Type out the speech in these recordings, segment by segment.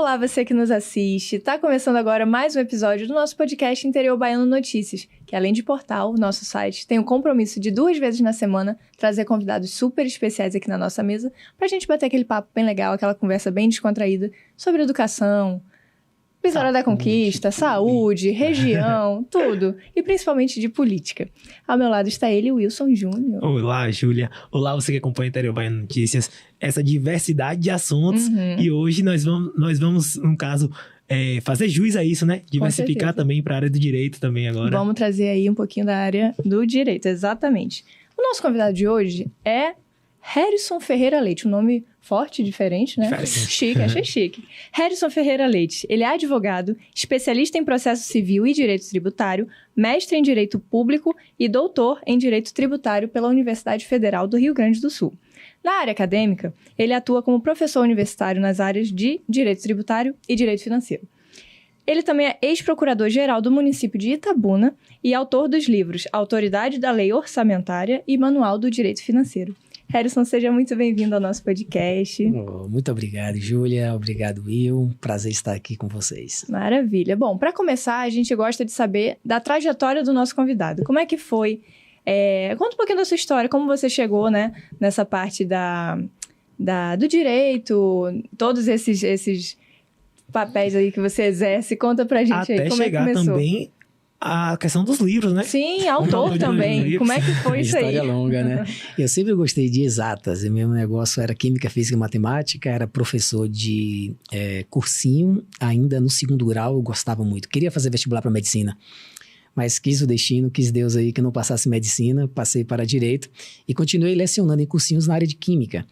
Olá, você que nos assiste. Tá começando agora mais um episódio do nosso podcast Interior Baiano Notícias, que além de portal, nosso site tem o compromisso de 2 vezes na semana trazer convidados super especiais aqui na nossa mesa pra gente bater aquele papo bem legal, aquela conversa bem descontraída sobre educação, Vitória da Conquista, saúde, região, tudo. E principalmente de política. Ao meu lado está ele, Wilson Júnior. Olá, Júlia. Olá, você que acompanha o Interior Baiano Notícias. Essa diversidade de assuntos. E hoje nós vamos no caso, fazer jus a isso, né? Diversificar também para a área do direito também agora. Vamos trazer aí um pouquinho da área do direito, exatamente. O nosso convidado de hoje é Harrison Ferreira Leite, um nome forte, diferente, né? Chique, achei chique. Harrison Ferreira Leite, ele é advogado, especialista em processo civil e direito tributário, mestre em direito público e doutor em direito tributário pela Universidade Federal do Rio Grande do Sul. Na área acadêmica, ele atua como professor universitário nas áreas de direito tributário e direito financeiro. Ele também é ex-procurador-geral do município de Itabuna e autor dos livros Autoridade da Lei Orçamentária e Manual do Direito Financeiro. Harrison, seja muito bem-vindo ao nosso podcast. Muito obrigado, Júlia. Obrigado, Will. Prazer estar aqui com vocês. Maravilha. Bom, para começar, a gente gosta de saber da trajetória do nosso convidado. Como é que foi? Conta um pouquinho da sua história, como você chegou, né, nessa parte do direito, todos esses papéis aí que você exerce. Conta pra gente até aí como é que começou. Também a questão dos livros, né? Sim, autor também. Como é que foi isso aí? História longa, né? Eu sempre gostei de exatas. O meu negócio era química, física e matemática. Era professor de cursinho. Ainda no 2º grau eu gostava muito. Queria fazer vestibular para medicina. Mas quis o destino, quis Deus aí que eu não passasse medicina. Passei para direito. E continuei lecionando em cursinhos na área de química.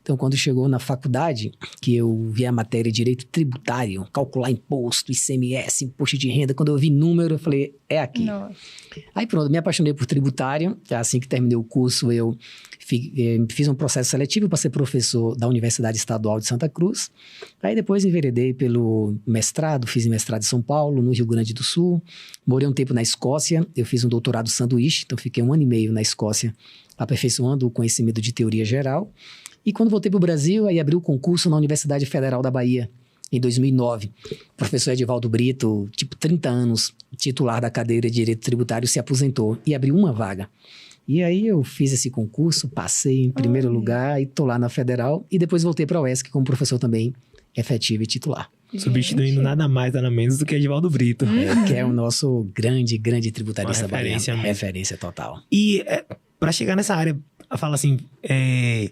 Então, quando chegou na faculdade, que eu vi a matéria de direito tributário, calcular imposto, ICMS, imposto de renda, quando eu vi número, eu falei, é aqui. Nossa. Aí pronto, me apaixonei por tributário. Assim que terminei o curso, eu fiz um processo seletivo para ser professor da Universidade Estadual de Santa Cruz. Aí depois enveredei pelo mestrado, fiz mestrado em São Paulo, no Rio Grande do Sul. Morei um tempo na Escócia, eu fiz um doutorado sanduíche, então fiquei 1 ano e meio na Escócia, aperfeiçoando o conhecimento de teoria geral. E quando voltei para o Brasil, aí abri o concurso na Universidade Federal da Bahia, em 2009. O professor Edivaldo Brito, 30 anos, titular da cadeira de Direito Tributário, se aposentou e abriu uma vaga. E aí eu fiz esse concurso, passei em primeiro lugar e estou lá na Federal. E depois voltei para a UESC como professor também efetivo e titular. Substituindo nada mais, nada menos do que Edivaldo Brito. Que é o nosso grande tributarista baiano. Referência total. E para chegar nessa área, fala assim,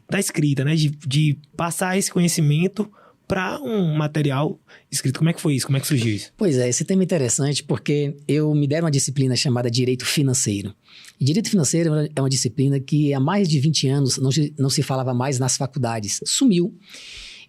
da escrita, né? De passar esse conhecimento para um material escrito. Como é que foi isso? Como é que surgiu isso? Pois é, esse tema é interessante porque me deram uma disciplina chamada Direito Financeiro. E Direito Financeiro é uma disciplina que há mais de 20 anos não se falava mais nas faculdades. Sumiu.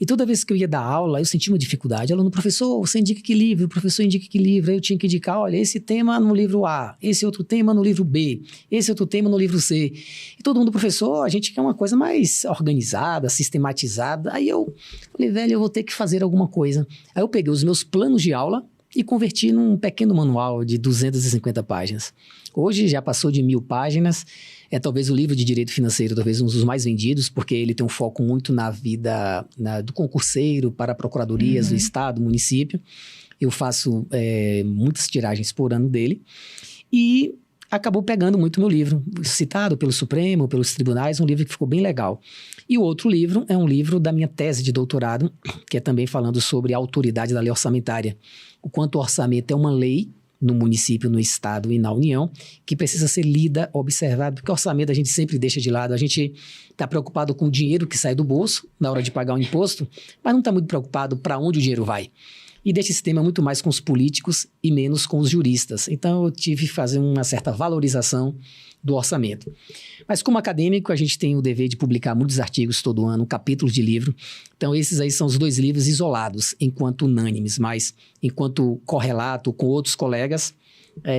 E toda vez que eu ia dar aula, eu sentia uma dificuldade. Aluno, professor, você indica que livro? O professor indica que livro? Aí eu tinha que indicar, olha, esse tema no livro A, esse outro tema no livro B, esse outro tema no livro C. E todo mundo, professor, a gente quer uma coisa mais organizada, sistematizada. Aí eu falei, velho, eu vou ter que fazer alguma coisa. Aí eu peguei os meus planos de aula e converti num pequeno manual de 250 páginas. Hoje já passou de 1.000 páginas. É talvez o livro de direito financeiro, talvez um dos mais vendidos, porque ele tem um foco muito na vida do concurseiro para procuradorias do estado, município. Eu faço muitas tiragens por ano dele. E acabou pegando muito meu livro, citado pelo Supremo, pelos tribunais, um livro que ficou bem legal. E o outro livro é um livro da minha tese de doutorado, que é também falando sobre a autoridade da lei orçamentária. O quanto o orçamento é uma lei no município, no estado e na União, que precisa ser lida, observada, porque o orçamento a gente sempre deixa de lado. A gente está preocupado com o dinheiro que sai do bolso na hora de pagar o imposto, mas não está muito preocupado para onde o dinheiro vai. E deixa esse tema muito mais com os políticos e menos com os juristas. Então, eu tive que fazer uma certa valorização do orçamento. Mas como acadêmico, a gente tem o dever de publicar muitos artigos todo ano, capítulos de livro. Então, esses aí são os 2 livros isolados, enquanto unânimes, mas enquanto correlato com outros colegas,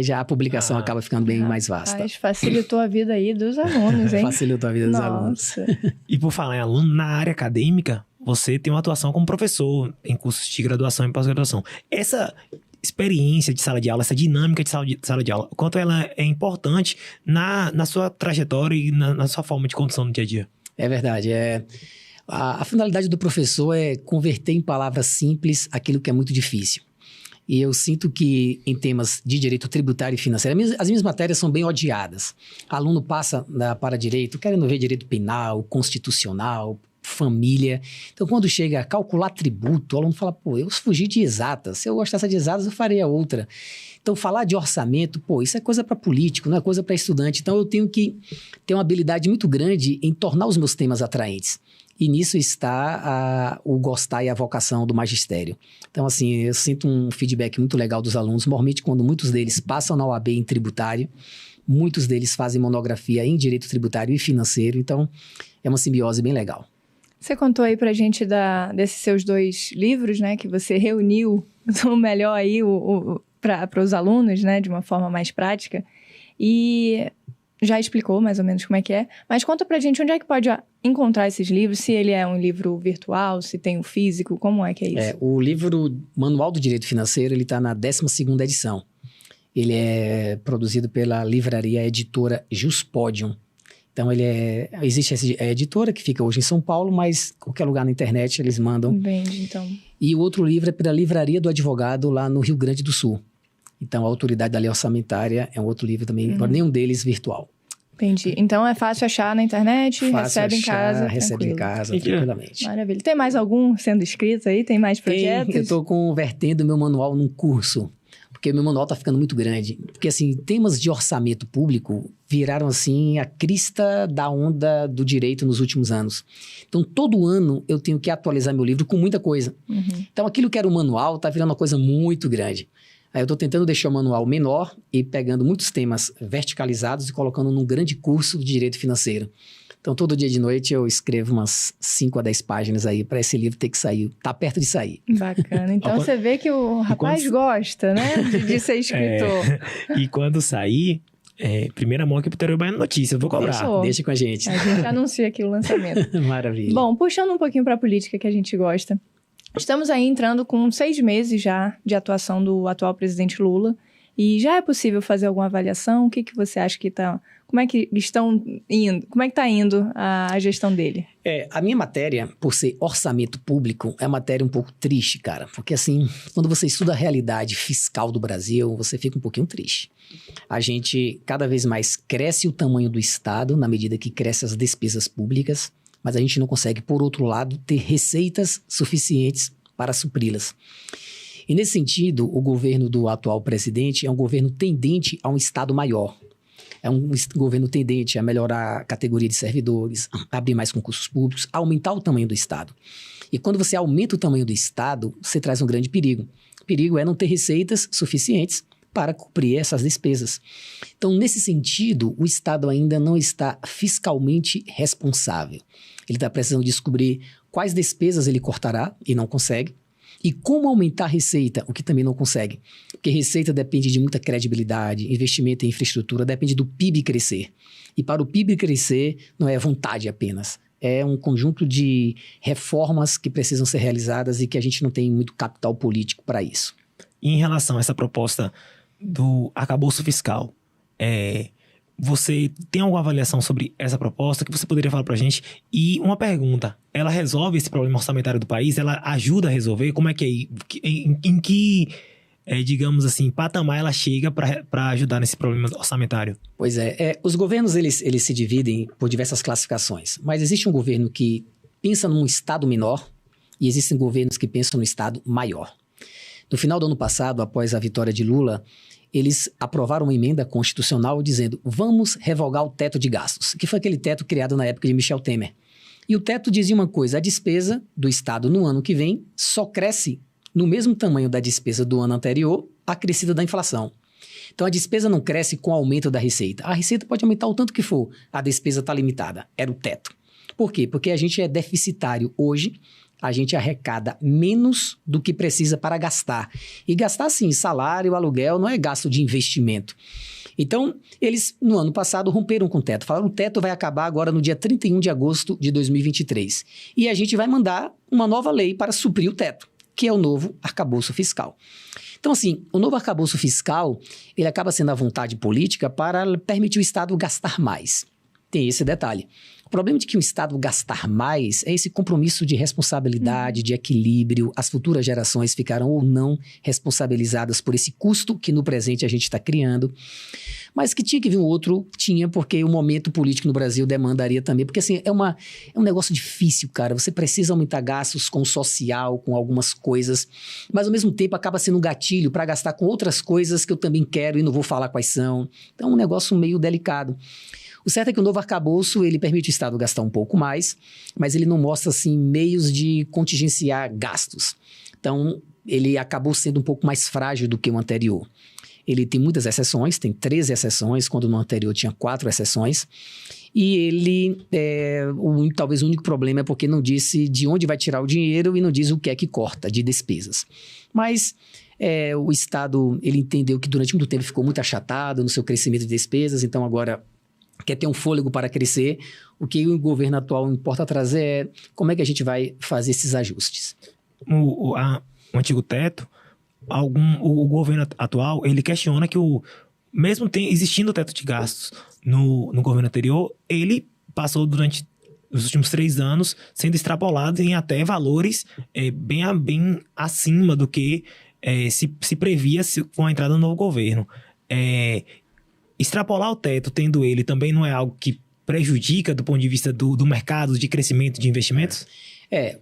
já a publicação acaba ficando bem mais vasta. Facilitou a vida aí dos alunos, hein? Facilitou a vida dos alunos. E por falar em aluno, na área acadêmica, você tem uma atuação como professor em cursos de graduação e pós-graduação. Essa experiência de sala de aula, essa dinâmica de sala de aula, o quanto ela é importante na sua trajetória e na sua forma de condução no dia a dia? É verdade. A finalidade do professor é converter em palavras simples aquilo que é muito difícil. E eu sinto que em temas de direito tributário e financeiro, as minhas matérias são bem odiadas. Aluno passa para direito, querendo ver direito penal, constitucional, família. Então, quando chega a calcular tributo, o aluno fala, pô, eu fugi de exatas. Se eu gostasse de exatas, eu faria outra. Então, falar de orçamento, pô, isso é coisa para político, não é coisa para estudante. Então, eu tenho que ter uma habilidade muito grande em tornar os meus temas atraentes. E nisso está o gostar e a vocação do magistério. Então, assim, eu sinto um feedback muito legal dos alunos, normalmente quando muitos deles passam na OAB em tributário, muitos deles fazem monografia em direito tributário e financeiro, então é uma simbiose bem legal. Você contou aí pra gente desses seus 2 livros, né, que você reuniu o melhor aí para os alunos, né, de uma forma mais prática, e já explicou mais ou menos como é que é, mas conta pra gente onde é que pode encontrar esses livros, se ele é um livro virtual, se tem o físico, como é que é isso? O livro Manual do Direito Financeiro, ele está na 12ª edição. Ele é produzido pela livraria editora Juspodium. Então, existe essa editora que fica hoje em São Paulo, mas qualquer lugar na internet eles mandam. Vende, então. E o outro livro é pela Livraria do Advogado, lá no Rio Grande do Sul. Então, a Autoridade da Lei Orçamentária é um outro livro também, nenhum deles virtual. Entendi. Então, é fácil achar na internet, recebe em casa. Recebe em casa, tranquilamente. Maravilha. Tem mais algum sendo escrito aí? Tem mais projetos? Eu estou convertendo meu manual num curso, porque meu manual está ficando muito grande. Porque, assim, temas de orçamento público viraram, assim, a crista da onda do direito nos últimos anos. Então, todo ano eu tenho que atualizar meu livro com muita coisa. Então, aquilo que era o manual está virando uma coisa muito grande. Aí eu estou tentando deixar o manual menor e pegando muitos temas verticalizados e colocando num grande curso de direito financeiro. Então, todo dia de noite eu escrevo umas 5 a 10 páginas aí para esse livro ter que sair. Tá perto de sair. Bacana. Então, você vê que o rapaz gosta, né? De ser escritor. E quando sair, primeira mão aqui pro Teru Baiano Notícias. Eu vou cobrar. Deixa com a gente. A gente anuncia aqui o lançamento. Maravilha. Bom, puxando um pouquinho para a política que a gente gosta. Estamos aí entrando com 6 meses já de atuação do atual presidente Lula. E já é possível fazer alguma avaliação? O que você acha que está... Como é que estão indo? Como é que está indo a gestão dele? A minha matéria, por ser orçamento público, é uma matéria um pouco triste, cara. Porque, assim, quando você estuda a realidade fiscal do Brasil, você fica um pouquinho triste. A gente, cada vez mais, cresce o tamanho do Estado na medida que crescem as despesas públicas, mas a gente não consegue, por outro lado, ter receitas suficientes para supri-las. E, nesse sentido, o governo do atual presidente é um governo tendente a um Estado maior. É um governo tendente a melhorar a categoria de servidores, abrir mais concursos públicos, aumentar o tamanho do Estado. E quando você aumenta o tamanho do Estado, você traz um grande perigo. O perigo é não ter receitas suficientes para cumprir essas despesas. Então, nesse sentido, o Estado ainda não está fiscalmente responsável. Ele está precisando descobrir quais despesas ele cortará e não consegue, e como aumentar a receita, o que também não consegue. Porque receita depende de muita credibilidade, investimento em infraestrutura, depende do PIB crescer. E para o PIB crescer, não é vontade apenas. É um conjunto de reformas que precisam ser realizadas e que a gente não tem muito capital político para isso. E em relação a essa proposta do arcabouço fiscal, você tem alguma avaliação sobre essa proposta que você poderia falar pra gente? E uma pergunta, ela resolve esse problema orçamentário do país? Ela ajuda a resolver? Como é que é? Em que, digamos assim, patamar ela chega para ajudar nesse problema orçamentário? Pois os governos eles se dividem por diversas classificações, mas existe um governo que pensa num Estado menor e existem governos que pensam no Estado maior. No final do ano passado, após a vitória de Lula, eles aprovaram uma emenda constitucional dizendo vamos revogar o teto de gastos, que foi aquele teto criado na época de Michel Temer. E o teto dizia uma coisa, a despesa do Estado no ano que vem só cresce no mesmo tamanho da despesa do ano anterior, acrescida da inflação. Então a despesa não cresce com o aumento da receita. A receita pode aumentar o tanto que for, a despesa está limitada, era o teto. Por quê? Porque a gente é deficitário hoje, a gente arrecada menos do que precisa para gastar. E gastar, sim, salário, aluguel, não é gasto de investimento. Então, eles, no ano passado, romperam com o teto. Falaram que o teto vai acabar agora no dia 31 de agosto de 2023. E a gente vai mandar uma nova lei para suprir o teto, que é o novo arcabouço fiscal. Então, assim, o novo arcabouço fiscal, ele acaba sendo a vontade política para permitir o Estado gastar mais. Tem esse detalhe. problema de que o Estado gastar mais é esse compromisso de responsabilidade, de equilíbrio. As futuras gerações ficarão ou não responsabilizadas por esse custo que no presente a gente está criando. Mas que tinha que vir um outro, tinha, porque o momento político no Brasil demandaria também. Porque assim, é um negócio difícil, cara. Você precisa aumentar gastos com o social, com algumas coisas, mas ao mesmo tempo acaba sendo um gatilho para gastar com outras coisas que eu também quero e não vou falar quais são. Então é um negócio meio delicado. O certo é que o novo arcabouço, ele permite o Estado gastar um pouco mais, mas ele não mostra, assim, meios de contingenciar gastos. Então, ele acabou sendo um pouco mais frágil do que o anterior. Ele tem muitas exceções, tem 13 exceções, quando no anterior tinha 4 exceções. E ele, talvez o único problema é porque não disse de onde vai tirar o dinheiro e não diz o que é que corta de despesas. Mas o Estado, ele entendeu que durante muito tempo ficou muito achatado no seu crescimento de despesas, então agora quer ter um fôlego para crescer. O que o governo atual importa trazer é como é que a gente vai fazer esses ajustes. O antigo teto, o governo atual, ele questiona que mesmo existindo o teto de gastos no governo anterior, ele passou durante os últimos 3 anos sendo extrapolado em até valores bem acima do que se previa com a entrada do novo governo. Extrapolar o teto, tendo ele, também não é algo que prejudica do ponto de vista do mercado, de crescimento de investimentos?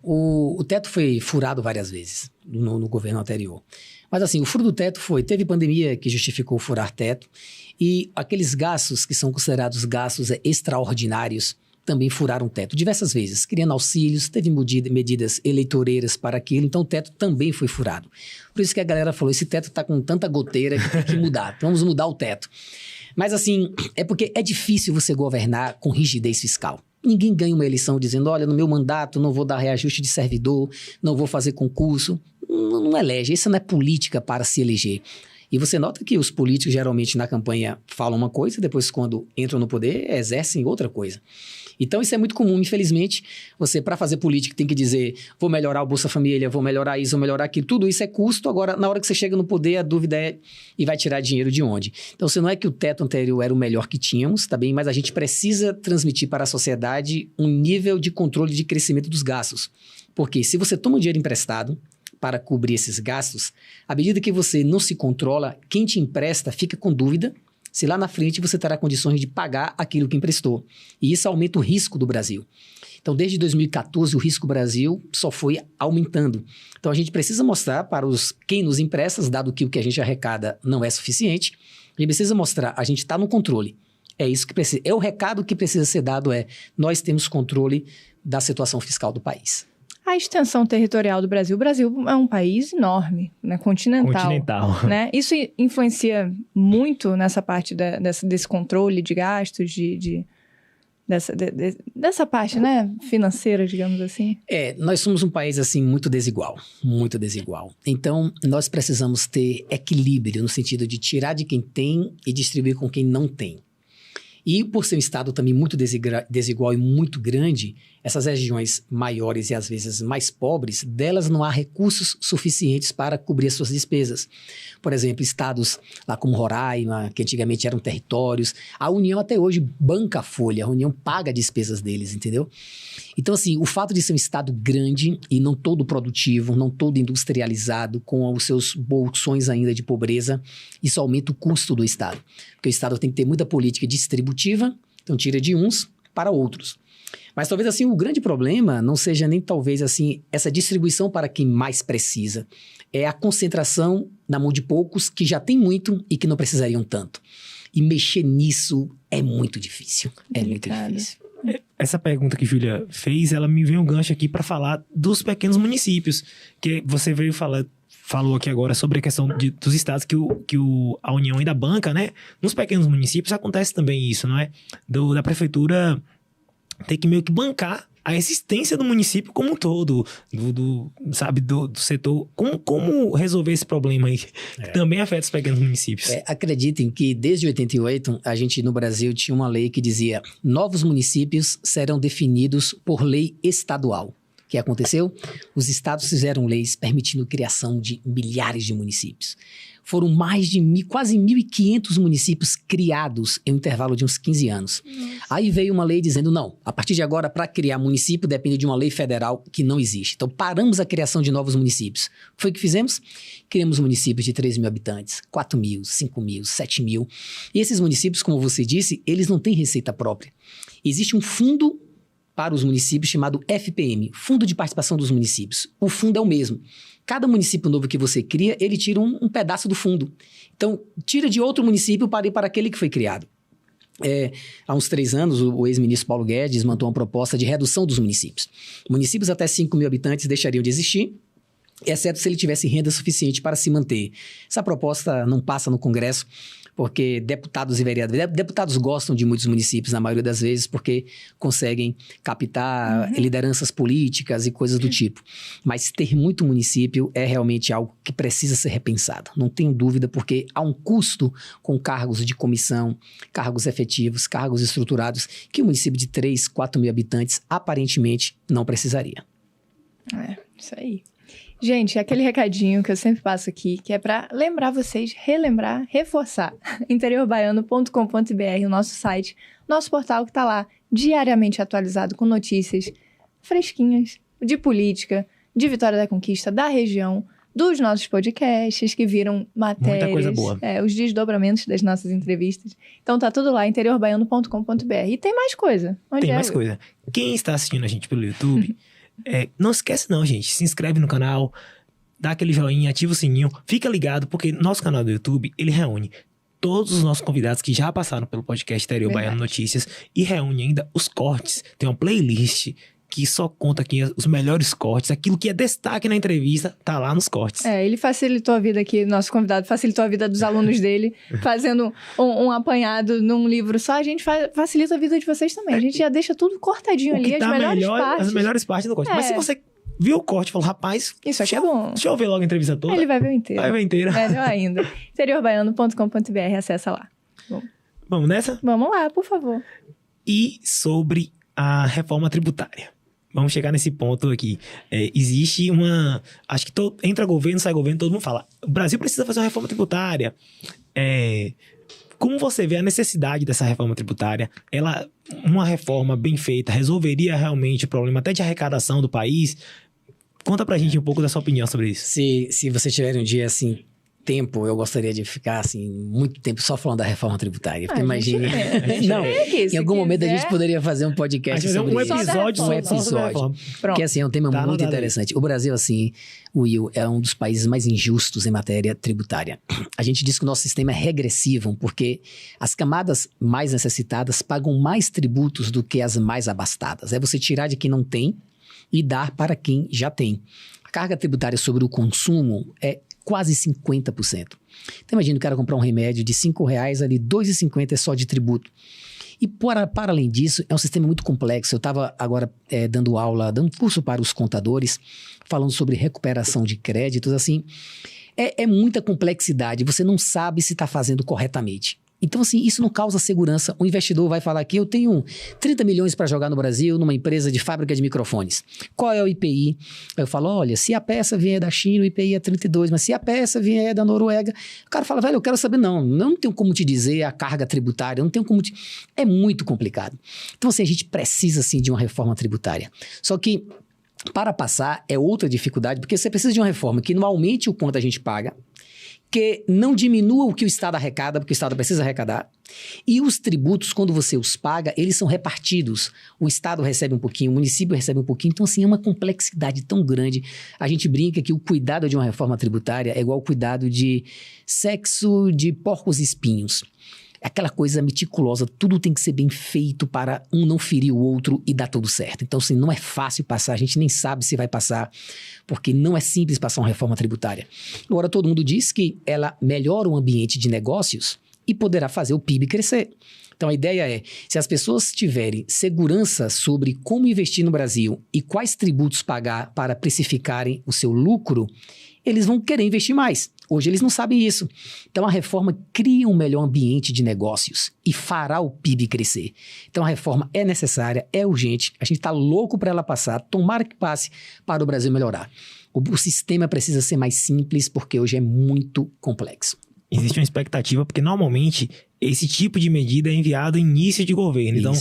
O teto foi furado várias vezes no governo anterior. Mas assim, o furo do teto teve pandemia que justificou furar teto, e aqueles gastos que são considerados gastos extraordinários também furaram o teto diversas vezes, criando auxílios, teve medidas eleitoreiras para aquilo, então o teto também foi furado. Por isso que a galera falou, esse teto está com tanta goteira que tem que mudar, vamos mudar o teto. Mas assim, é porque é difícil você governar com rigidez fiscal. Ninguém ganha uma eleição dizendo, olha, no meu mandato não vou dar reajuste de servidor, não vou fazer concurso. Não elege, isso não é política para se eleger. E você nota que os políticos geralmente na campanha falam uma coisa, depois quando entram no poder exercem outra coisa. Então isso é muito comum, infelizmente. Você, para fazer política, tem que dizer, vou melhorar o Bolsa Família, vou melhorar isso, vou melhorar aquilo. Tudo isso é custo. Agora, na hora que você chega no poder, a dúvida é, e vai tirar dinheiro de onde? Então, se não é que o teto anterior era o melhor que tínhamos, tá bem? Mas a gente precisa transmitir para a sociedade um nível de controle de crescimento dos gastos. Porque se você toma um dinheiro emprestado para cobrir esses gastos, à medida que você não se controla, quem te empresta fica com dúvida se lá na frente você terá condições de pagar aquilo que emprestou. E isso aumenta o risco do Brasil. Então, desde 2014, o risco do Brasil só foi aumentando. Então, a gente precisa mostrar para quem nos empresta, dado que o que a gente arrecada não é suficiente, a gente precisa mostrar, a gente está no controle. É isso que precisa. É o recado que precisa ser dado, nós temos controle da situação fiscal do país. A extensão territorial do Brasil. O Brasil é um país enorme, né? Continental. Né? Isso influencia muito nessa parte desse controle de gastos, dessa parte, né, financeira, digamos assim. Nós somos um país assim muito desigual. Então, nós precisamos ter equilíbrio no sentido de tirar de quem tem e distribuir com quem não tem. E por ser um estado também muito desigual e muito grande, essas regiões maiores e às vezes mais pobres, delas não há recursos suficientes para cobrir as suas despesas. Por exemplo, estados lá como Roraima, que antigamente eram territórios, a União até hoje banca a folha, a União paga despesas deles, entendeu? Então assim, o fato de ser um estado grande e não todo produtivo, não todo industrializado, com os seus bolsões ainda de pobreza, isso aumenta o custo do estado. Porque o estado tem que ter muita política distributiva, então tira de uns para outros. Mas talvez assim o grande problema não seja nem talvez assim essa distribuição para quem mais precisa. É a concentração na mão de poucos que já tem muito e que não precisariam tanto. E mexer nisso é muito difícil. Muito difícil. Essa pergunta que a Júlia fez, ela me veio um gancho aqui para falar dos pequenos municípios. Que você falou aqui agora sobre a questão dos estados que a União ainda banca, né? Nos pequenos municípios acontece também isso, não é? Da prefeitura ter que meio que bancar a existência do município como um todo, do setor. Como resolver esse problema aí, que também afeta os pequenos municípios? Acreditem que desde 88, a gente no Brasil tinha uma lei que dizia: novos municípios serão definidos por lei estadual. O que aconteceu? Os estados fizeram leis permitindo a criação de milhares de municípios. foram quase 1.500 municípios criados em um intervalo de uns 15 anos. Aí veio uma lei dizendo, não, a partir de agora, para criar município, depende de uma lei federal que não existe. Então, paramos a criação de novos municípios. O que foi que fizemos? Criamos municípios de 3 mil habitantes, 4 mil, 5 mil, 7 mil. E esses municípios, como você disse, eles não têm receita própria. Existe um fundo para os municípios chamado FPM, Fundo de Participação dos Municípios. O fundo é o mesmo. Cada município novo que você cria, ele tira um pedaço do fundo. Então, tira de outro município para ir para aquele que foi criado. Há uns 3 anos, o ex-ministro Paulo Guedes mandou uma proposta de redução dos municípios. Municípios até 5 mil habitantes deixariam de existir, exceto se ele tivesse renda suficiente para se manter. Essa proposta não passa no Congresso, porque deputados e vereadores... Deputados gostam de muitos municípios, na maioria das vezes, porque conseguem captar lideranças políticas e coisas do tipo. Mas ter muito município é realmente algo que precisa ser repensado. Não tenho dúvida, porque há um custo com cargos de comissão, cargos efetivos, cargos estruturados, que um município de 3, 4 mil habitantes, aparentemente, não precisaria. Isso aí. Gente, aquele recadinho que eu sempre passo aqui, que é para lembrar vocês, relembrar, reforçar. interiorbaiano.com.br, o nosso site, nosso portal que está lá diariamente atualizado com notícias fresquinhas de política, de Vitória da Conquista, da região, dos nossos podcasts que viram matérias. Muita coisa boa. Os desdobramentos das nossas entrevistas. Então tá tudo lá, interiorbaiano.com.br. E tem mais coisa. Tem mais coisa. Quem está assistindo a gente pelo YouTube... não esquece não, gente. Se inscreve no canal, dá aquele joinha, ativa o sininho. Fica ligado, porque nosso canal do YouTube, ele reúne todos os nossos convidados que já passaram pelo podcast Interior Baiano Notícias e reúne ainda os cortes. Tem uma playlist que só conta aqui os melhores cortes. Aquilo que é destaque na entrevista, tá lá nos cortes. Ele facilitou a vida aqui, nosso convidado facilitou a vida dos alunos dele, fazendo um apanhado num livro só. A gente facilita a vida de vocês também. A gente já deixa tudo cortadinho ali, as melhores partes do corte. Mas se você viu o corte e falou, rapaz, isso aqui é bom. Deixa eu ver logo a entrevista toda. Ele vai ver o inteiro. Vai ver inteiro. Melhor ainda. interiorbaiano.com.br, acessa lá. Bom. Vamos nessa? Vamos lá, por favor. E sobre a reforma tributária. Vamos chegar nesse ponto aqui. Existe uma... Acho que entra governo, sai governo, todo mundo fala. O Brasil precisa fazer uma reforma tributária. Como você vê a necessidade dessa reforma tributária? Uma reforma bem feita, resolveria realmente o problema até de arrecadação do país? Conta pra gente um pouco da sua opinião sobre isso. Se você tiver um dia assim... eu gostaria de ficar, assim, muito tempo só falando da reforma tributária. Porque imagine... em algum momento a gente poderia fazer um podcast sobre um episódio. Porque, assim, é um tema muito interessante. O Brasil, assim, Will, é um dos países mais injustos em matéria tributária. A gente diz que o nosso sistema é regressivo, porque as camadas mais necessitadas pagam mais tributos do que as mais abastadas. É você tirar de quem não tem e dar para quem já tem. A carga tributária sobre o consumo é quase 50%. Então, imagina o cara comprar um remédio de R$5, ali R$2,50 é só de tributo. E, para além disso, é um sistema muito complexo. Eu estava agora dando curso para os contadores, falando sobre recuperação de créditos, assim. É muita complexidade, você não sabe se está fazendo corretamente. Então, assim, isso não causa segurança. O investidor vai falar aqui, eu tenho 30 milhões para jogar no Brasil, numa empresa de fábrica de microfones. Qual é o IPI? Eu falo, olha, se a peça vier da China, o IPI é 32, mas se a peça vier da Noruega... O cara fala, velho, eu quero saber, não tenho como te dizer a carga tributária, não tenho como te... É muito complicado. Então, assim, a gente precisa, sim, de uma reforma tributária. Só que, para passar, é outra dificuldade, porque você precisa de uma reforma que não aumente o quanto a gente paga, que não diminua o que o Estado arrecada, porque o Estado precisa arrecadar. E os tributos, quando você os paga, eles são repartidos. O Estado recebe um pouquinho, o município recebe um pouquinho. Então, assim, é uma complexidade tão grande. A gente brinca que o cuidado de uma reforma tributária é igual ao cuidado de sexo de porcos e espinhos. Aquela coisa meticulosa, tudo tem que ser bem feito para um não ferir o outro e dar tudo certo. Então, assim, não é fácil passar, a gente nem sabe se vai passar, porque não é simples passar uma reforma tributária. Agora, todo mundo diz que ela melhora o ambiente de negócios e poderá fazer o PIB crescer. Então, a ideia é, se as pessoas tiverem segurança sobre como investir no Brasil e quais tributos pagar para precificarem o seu lucro, eles vão querer investir mais. Hoje eles não sabem isso. Então, a reforma cria um melhor ambiente de negócios e fará o PIB crescer. Então, a reforma é necessária, é urgente, a gente está louco para ela passar, tomara que passe para o Brasil melhorar. O sistema precisa ser mais simples, porque hoje é muito complexo. Existe uma expectativa, porque normalmente esse tipo de medida é enviado em início de governo. Então,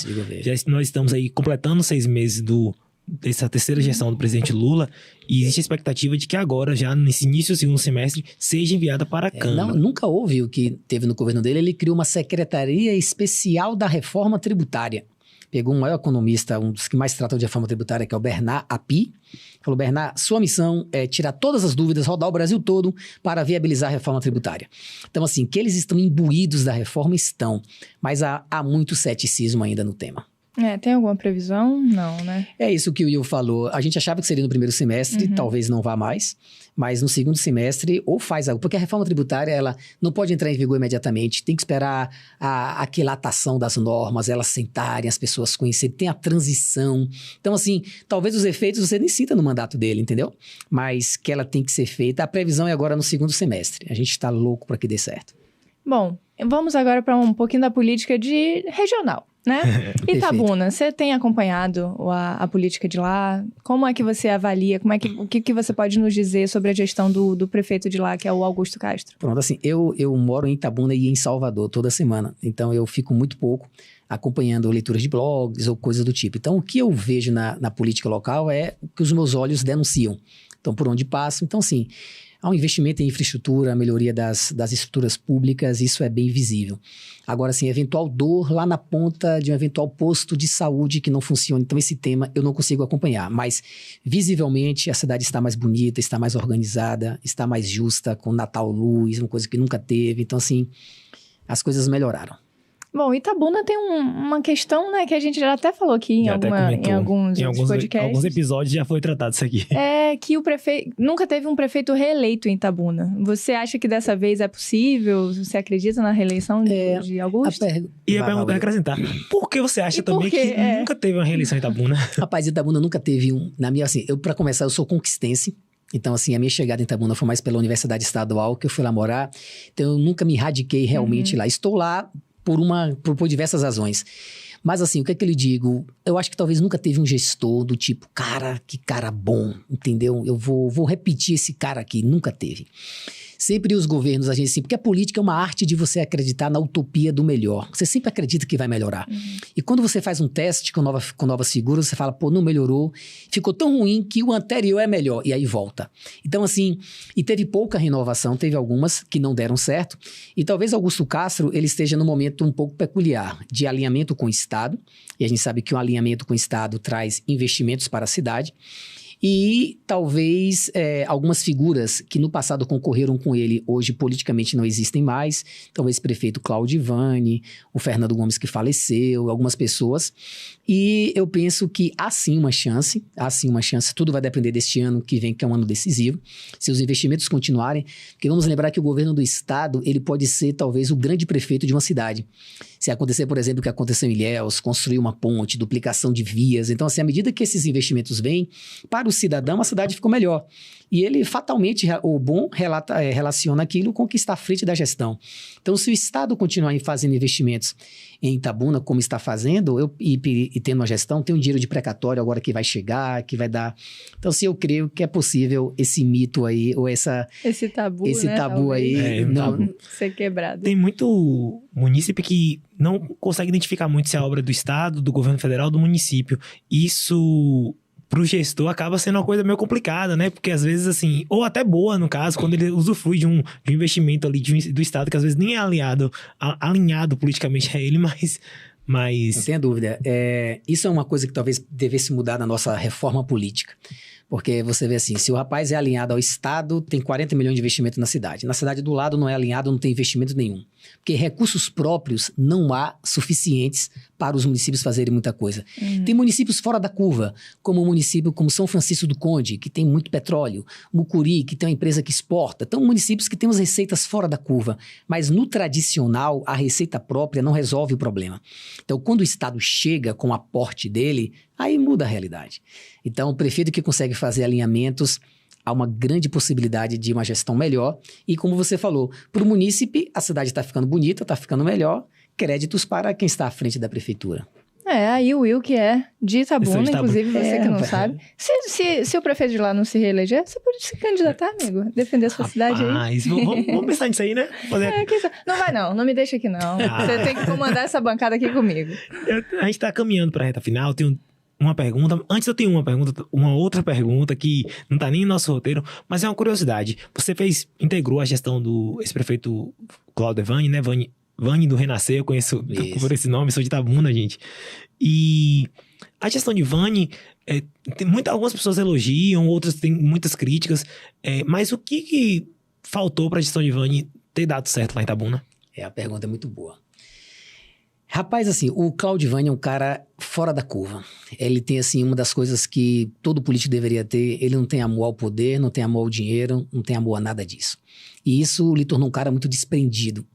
nós estamos aí completando 6 meses dessa terceira gestão do presidente Lula, e existe a expectativa de que agora, já nesse início do segundo semestre, seja enviada para a Câmara. Nunca houve o que teve no governo dele. Ele criou uma Secretaria Especial da Reforma Tributária. Pegou um maior economista, um dos que mais tratam de reforma tributária, que é o Bernard Api. Falou, Bernard, sua missão é tirar todas as dúvidas, rodar o Brasil todo para viabilizar a reforma tributária. Então, assim, que eles estão imbuídos da reforma, estão. Mas há muito ceticismo ainda no tema. Tem alguma previsão? Não, né? É isso que o Will falou. A gente achava que seria no primeiro semestre, talvez não vá mais. Mas no segundo semestre, ou faz algo. Porque a reforma tributária, ela não pode entrar em vigor imediatamente. Tem que esperar a aquilatação das normas, elas sentarem, as pessoas conhecerem. Tem a transição. Então, assim, talvez os efeitos você nem sinta no mandato dele, entendeu? Mas que ela tem que ser feita. A previsão é agora no segundo semestre. A gente está louco para que dê certo. Bom, vamos agora para um pouquinho da política de regional, né? Itabuna, você tem acompanhado a política de lá? Como é que você avalia? O que você pode nos dizer sobre a gestão do prefeito de lá, que é o Augusto Castro? Pronto, assim, eu moro em Itabuna e em Salvador toda semana, então eu fico muito pouco acompanhando leituras de blogs ou coisas do tipo. Então, o que eu vejo na política local é o que os meus olhos denunciam. Então, por onde passo. Então, assim, há um investimento em infraestrutura, a melhoria das estruturas públicas, isso é bem visível. Agora, assim, eventual dor lá na ponta de um eventual posto de saúde que não funciona. Então, esse tema eu não consigo acompanhar. Mas, visivelmente, a cidade está mais bonita, está mais organizada, está mais justa, com Natal Luz, uma coisa que nunca teve. Então, assim, as coisas melhoraram. Bom, Itabuna tem uma questão, né, que a gente já até falou aqui em alguns podcasts. Alguns episódios já foi tratado isso aqui. É que o prefeito... Nunca teve um prefeito reeleito em Itabuna. Você acha que dessa vez é possível? Você acredita na reeleição de Augusto? E a pergunta é acrescentar. Por que você acha também que nunca teve uma reeleição em Itabuna? Rapaz, Itabuna nunca teve na minha, assim, pra começar, eu sou conquistense. Então, assim, a minha chegada em Itabuna foi mais pela Universidade Estadual, que eu fui lá morar. Então, eu nunca me radiquei realmente lá. Estou lá por diversas razões. Mas assim, o que é que eu lhe digo? Eu acho que talvez nunca teve um gestor do tipo, cara, que cara bom, entendeu? Eu vou repetir esse cara aqui. Nunca teve. Sempre os governos, a gente assim, porque a política é uma arte de você acreditar na utopia do melhor. Você sempre acredita que vai melhorar. E quando você faz um teste com novas figuras, você fala, pô, não melhorou, ficou tão ruim que o anterior é melhor. E aí volta. Então, assim, e teve pouca renovação, teve algumas que não deram certo. E talvez Augusto Castro, ele esteja num momento um pouco peculiar, de alinhamento com o Estado. E a gente sabe que um alinhamento com o Estado traz investimentos para a cidade. E talvez algumas figuras que no passado concorreram com ele, hoje politicamente não existem mais. Talvez o prefeito Claudivani, o Fernando Gomes que faleceu, algumas pessoas. E eu penso que há sim uma chance, tudo vai depender deste ano que vem, que é um ano decisivo, se os investimentos continuarem, porque vamos lembrar que o governo do estado, ele pode ser talvez o grande prefeito de uma cidade. Se acontecer, por exemplo, o que aconteceu em Ilhéus, construir uma ponte, duplicação de vias, então assim, à medida que esses investimentos vêm, para o cidadão a cidade ficou melhor. E ele fatalmente, o bom, relaciona aquilo com o que está à frente da gestão. Então, se o Estado continuar fazendo investimentos em Itabuna, como está fazendo, e tendo uma gestão, tem um dinheiro de precatório agora que vai chegar, que vai dar... Então, se eu creio que é possível esse mito aí, ou esse tabu, né, tabu aí... não ser quebrado. Tem muito munícipe que não consegue identificar muito se é obra do Estado, do governo federal, do município. Isso... pro gestor acaba sendo uma coisa meio complicada, né? Porque às vezes, assim, ou até boa, no caso, quando ele usufrui de um investimento ali do Estado, que às vezes nem é alinhado politicamente a ele, mas Mas... Não tenha dúvida. Isso é uma coisa que talvez devesse mudar na nossa reforma política. Porque você vê assim, se o rapaz é alinhado ao Estado, tem 40 milhões de investimento na cidade. Na cidade do lado não é alinhado, não tem investimento nenhum. Porque recursos próprios não há suficientes para os municípios fazerem muita coisa. Tem municípios fora da curva, como um município como São Francisco do Conde, que tem muito petróleo, Mucuri, que tem uma empresa que exporta. Então, municípios que têm as receitas fora da curva. Mas no tradicional, a receita própria não resolve o problema. Então, quando o Estado chega com o aporte dele, aí muda a realidade. Então, o prefeito que consegue fazer alinhamentos, há uma grande possibilidade de uma gestão melhor. E como você falou, para o munícipe, a cidade está ficando bonita, está ficando melhor. Créditos para quem está à frente da prefeitura. Aí o Will, que é de Itabuna, inclusive você que não sabe. Se o prefeito de lá não se reeleger, você pode se candidatar, amigo. Defender a sua cidade aí. Vamos pensar nisso aí, né? Não vai não me deixa aqui não. Você tem que comandar essa bancada aqui comigo. A gente está caminhando para a reta final, tenho uma pergunta. Antes eu tenho uma outra pergunta que não está nem no nosso roteiro, mas é uma curiosidade. Você integrou a gestão do ex-prefeito Cláudio Vani, né? Vani do Renascer, eu conheço por esse nome, sou de Itabuna, gente. E a gestão de Vani, algumas pessoas elogiam, outras têm muitas críticas, mas o que faltou para a gestão de Vani ter dado certo lá em Itabuna? A pergunta é muito boa. Rapaz, assim, o Cláudio Vani é um cara fora da curva. Ele tem, assim, uma das coisas que todo político deveria ter. Ele não tem amor ao poder, não tem amor ao dinheiro, não tem amor a nada disso. E isso lhe tornou um cara muito desprendido.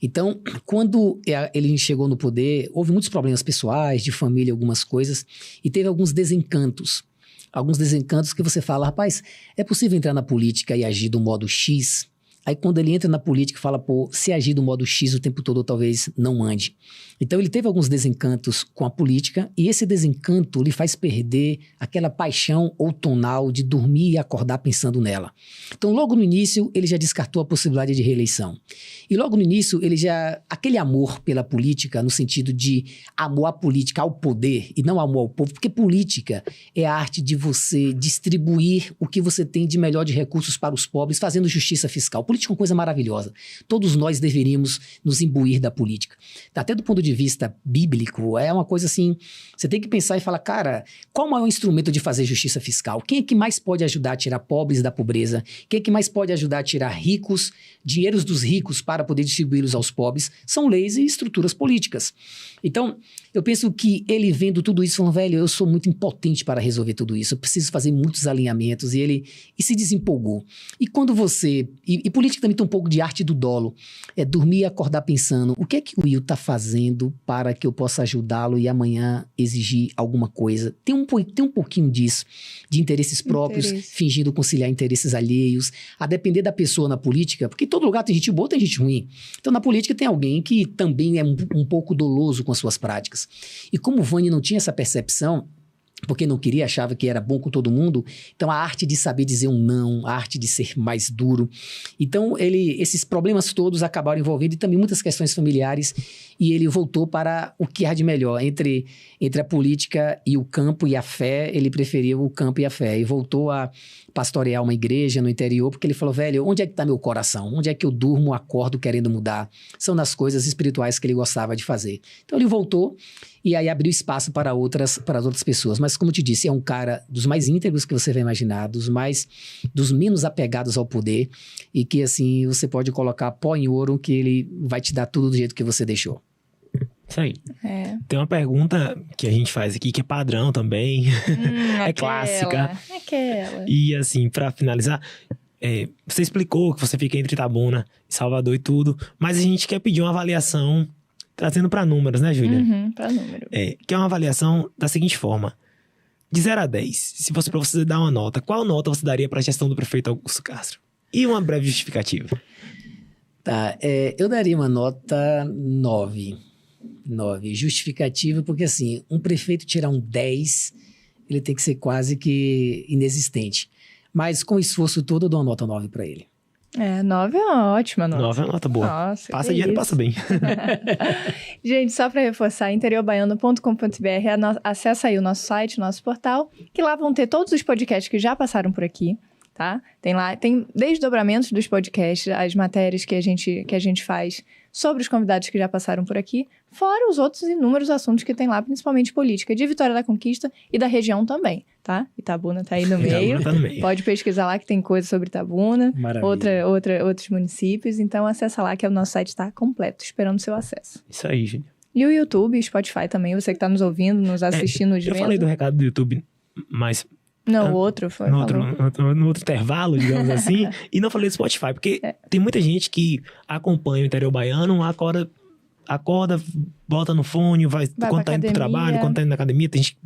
Então, quando ele chegou no poder, houve muitos problemas pessoais, de família, algumas coisas, e teve alguns desencantos. Alguns desencantos que você fala, rapaz, é possível entrar na política e agir do modo X? Aí quando ele entra na política e fala, se agir do modo X o tempo todo, talvez não ande. Então ele teve alguns desencantos com a política e esse desencanto lhe faz perder aquela paixão outonal de dormir e acordar pensando nela. Então logo no início ele já descartou a possibilidade de reeleição. E logo no início aquele amor pela política, no sentido de amor à política, ao poder e não amor ao povo, porque política é a arte de você distribuir o que você tem de melhor de recursos para os pobres, fazendo justiça fiscal. Política é uma coisa maravilhosa. Todos nós deveríamos nos imbuir da política. Até do ponto de vista bíblico, é uma coisa assim, você tem que pensar e falar, cara, qual é o maior instrumento de fazer justiça fiscal? Quem é que mais pode ajudar a tirar pobres da pobreza? Quem é que mais pode ajudar a tirar dinheiros dos ricos para poder distribuí-los aos pobres? São leis e estruturas políticas. Então, eu penso que ele vendo tudo isso, falando, velho, eu sou muito impotente para resolver tudo isso, eu preciso fazer muitos alinhamentos, e se desempolgou. E quando e política também tem um pouco de arte do dolo, dormir e acordar pensando, o que é que o Will está fazendo para que eu possa ajudá-lo e amanhã exigir alguma coisa? Tem um pouquinho disso, de interesses próprios, fingindo conciliar interesses alheios, a depender da pessoa na política, porque em todo lugar tem gente boa, tem gente ruim. Então na política tem alguém que também é um pouco doloso com as suas práticas. E como o Vani não tinha essa percepção, porque não queria, achava que era bom com todo mundo, então a arte de saber dizer um não, a arte de ser mais duro. Então esses problemas todos acabaram envolvendo e também muitas questões familiares, e ele voltou para o que há de melhor. Entre a política e o campo e a fé, ele preferiu o campo e a fé, e voltou a pastorear uma igreja no interior, porque ele falou, velho, onde é que está meu coração? Onde é que eu durmo, acordo querendo mudar? São nas coisas espirituais que ele gostava de fazer. Então ele voltou e aí abriu espaço para outras pessoas. Mas como eu te disse, é um cara dos mais íntegros que você vai imaginar, dos menos apegados ao poder, e que assim, você pode colocar pó em ouro que ele vai te dar tudo do jeito que você deixou. Isso aí. Tem uma pergunta que a gente faz aqui que é padrão também. É clássica. Aquela. E assim, pra finalizar, você explicou que você fica entre Itabuna e Salvador e tudo, mas a gente quer pedir uma avaliação trazendo pra números, né, Júlia? Pra número. Que é uma avaliação da seguinte forma. De 0 a 10, se fosse pra você dar uma nota, qual nota você daria pra gestão do prefeito Augusto Castro? E uma breve justificativa. Tá, eu daria uma nota 9. Justificativa, porque assim, um prefeito tirar um 10, ele tem que ser quase que inexistente. Mas com o esforço todo, eu dou uma nota 9 para ele. 9 é uma ótima nota. 9 é uma nota boa. Nossa, passa dinheiro, passa bem. Gente, só para reforçar, interiorbaiano.com.br, acessa aí o nosso site, o nosso portal, que lá vão ter todos os podcasts que já passaram por aqui, tá? Tem desdobramentos dos podcasts, as matérias que a gente faz sobre os convidados que já passaram por aqui, fora os outros inúmeros assuntos que tem lá, principalmente política de Vitória da Conquista e da região também, tá? Itabuna tá aí no meio. Itabuna tá no meio. Pode pesquisar lá que tem coisa sobre Itabuna, Maravilha. outros municípios. Então, acessa lá que o nosso site está completo, esperando o seu acesso. Isso aí, Júnior. E o YouTube e Spotify também, você que tá nos ouvindo, nos assistindo, nos Eu vendo. falei do recado do YouTube, mas Não, o outro foi. no outro intervalo, digamos assim, e não falei do Spotify, porque tem muita gente que acompanha o Interior Baiano, acorda, bota no fone, vai quando tá indo pro trabalho, quando tá indo na academia, tem gente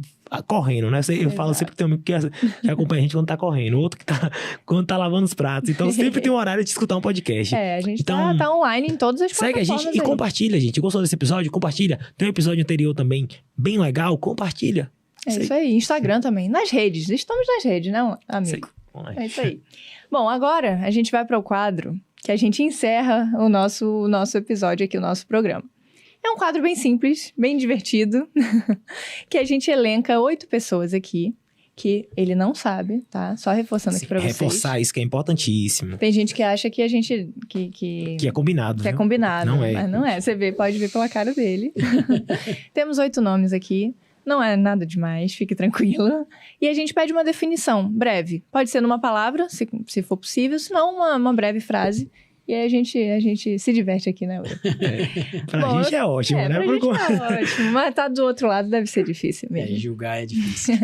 correndo, né? Eu falo sempre que tem um amigo que acompanha a gente quando tá correndo, outro que tá quando tá lavando os pratos. Então sempre tem um horário de escutar um podcast. A gente então, tá online em todas as segue a gente e compartilha, gente. Gostou desse episódio? Compartilha. Tem um episódio anterior também, bem legal, compartilha. É isso aí. Instagram também. Nas redes. Estamos nas redes, né, amigo? É isso aí. Bom, agora a gente vai para o quadro que a gente encerra o nosso episódio aqui, o nosso programa. É um quadro bem simples, bem divertido, que a gente elenca 8 pessoas aqui, que ele não sabe, tá? Só reforçando aqui pra vocês. Reforçar isso que é importantíssimo. Tem gente que acha que a gente... Que é combinado. Que é combinado. Não é. Mas não é. Você pode ver pela cara dele. Temos 8 nomes aqui. Não é nada demais, fique tranquila. E a gente pede uma definição breve. Pode ser numa palavra, se for possível, senão uma breve frase. E aí a gente se diverte aqui, né, Uri? Pra gente é ótimo, né? Pra gente é ótimo, mas tá do outro lado deve ser difícil mesmo. Julgar é difícil.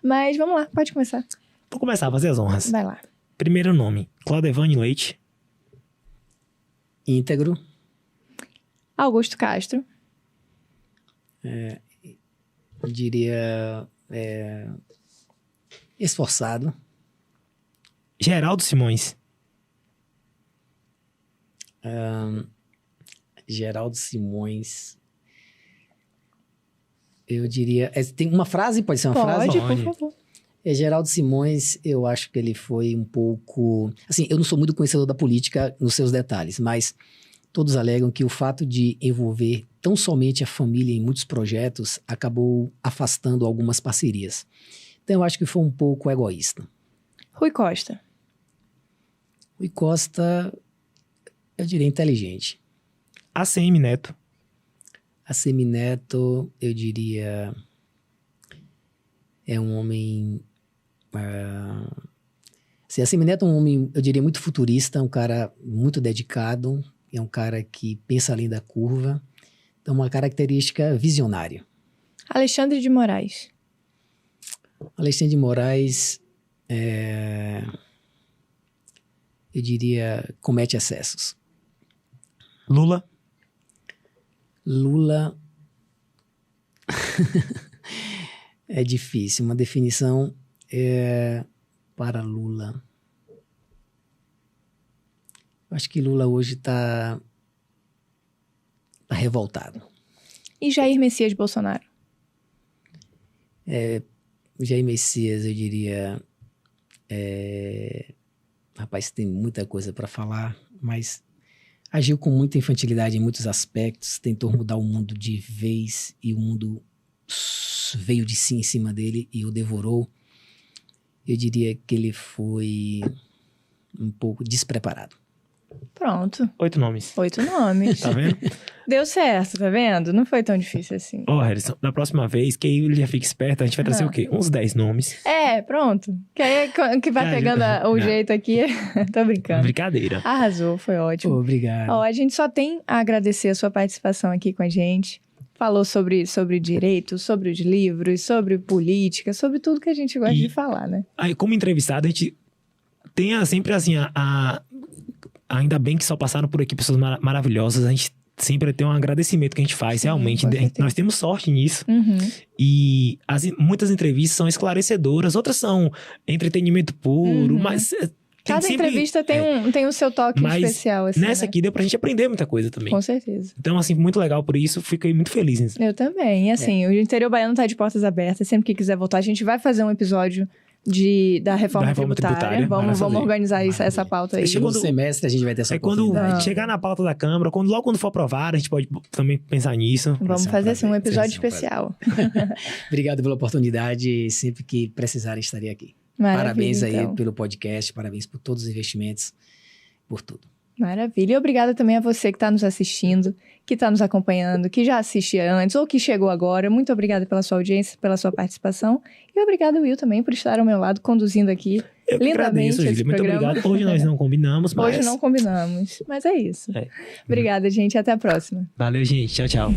Mas vamos lá, pode começar. Vou começar a fazer as honras. Vai lá. Primeiro nome, Claudevane Leite. Íntegro. Augusto Castro. Eu diria... esforçado. Geraldo Simões. Geraldo Simões. Eu diria... tem uma frase? Pode ser uma frase? Pode, por favor. Geraldo Simões, eu acho que ele foi um pouco... Assim, eu não sou muito conhecedor da política nos seus detalhes, mas todos alegam que o fato de envolver tão somente a família em muitos projetos acabou afastando algumas parcerias. Então, eu acho que foi um pouco egoísta. Rui Costa. Rui Costa, eu diria inteligente. ACM Neto. ACM Neto, eu diria... É um homem... Assim, ACM Neto é um homem, eu diria, muito futurista, um cara muito dedicado, é um cara que pensa além da curva. Então, uma característica visionária. Alexandre de Moraes. Alexandre de Moraes, eu diria, comete excessos. Lula. Lula... É difícil. Uma definição para Lula. Eu acho que Lula hoje está revoltado. E Jair Messias Bolsonaro? Jair Messias, eu diria... Rapaz, tem muita coisa para falar, mas agiu com muita infantilidade em muitos aspectos, tentou mudar o mundo de vez e o mundo veio de si em cima dele e o devorou. Eu diria que ele foi um pouco despreparado. Pronto. 8 nomes. 8 nomes. Tá vendo? Deu certo, tá vendo? Não foi tão difícil assim. Harrison, da próxima vez, que aí ele já fica esperto, a gente vai trazer o quê? Uns 10 nomes. Pronto. Que aí que vai pegando o jeito aqui. Tô brincando. Brincadeira. Arrasou, foi ótimo. Obrigado. A gente só tem a agradecer a sua participação aqui com a gente. Falou sobre direito, sobre os livros, sobre política, sobre tudo que a gente gosta de falar, né? Aí, como entrevistado, a gente tem sempre assim, ainda bem que só passaram por aqui pessoas maravilhosas, a gente sempre tem um agradecimento que a gente faz, realmente. Nós temos sorte nisso. Uhum. E muitas entrevistas são esclarecedoras, outras são entretenimento puro, mas... Cada entrevista tem o seu toque especial. Assim, nessa né? aqui deu pra gente aprender muita coisa também. Com certeza. Então, assim, muito legal por isso. Fiquei muito feliz. Eu também. E assim, o Interior Baiano tá de portas abertas. Sempre que quiser voltar, a gente vai fazer um episódio da reforma tributária. Vamos organizar essa pauta aí. Segundo semestre a gente vai ter essa oportunidade. Quando chegar na pauta da Câmara, logo quando for aprovado, a gente pode também pensar nisso. Vamos fazer assim, um episódio especial. Obrigado pela oportunidade. Sempre que precisarem, estarei aqui. Maravilha, parabéns aí então. pelo podcast, parabéns por todos os investimentos, por tudo. Maravilha. E obrigada também a você que está nos assistindo, que está nos acompanhando, que já assistia antes ou que chegou agora. Muito obrigada pela sua audiência, pela sua participação. E obrigada, Will, também, por estar ao meu lado, conduzindo aqui Eu que lindamente agradeço, Júlia. Muito obrigado. Hoje nós não combinamos, mas... Hoje não combinamos, mas é isso. É. Obrigada, gente. Até a próxima. Valeu, gente. Tchau, tchau.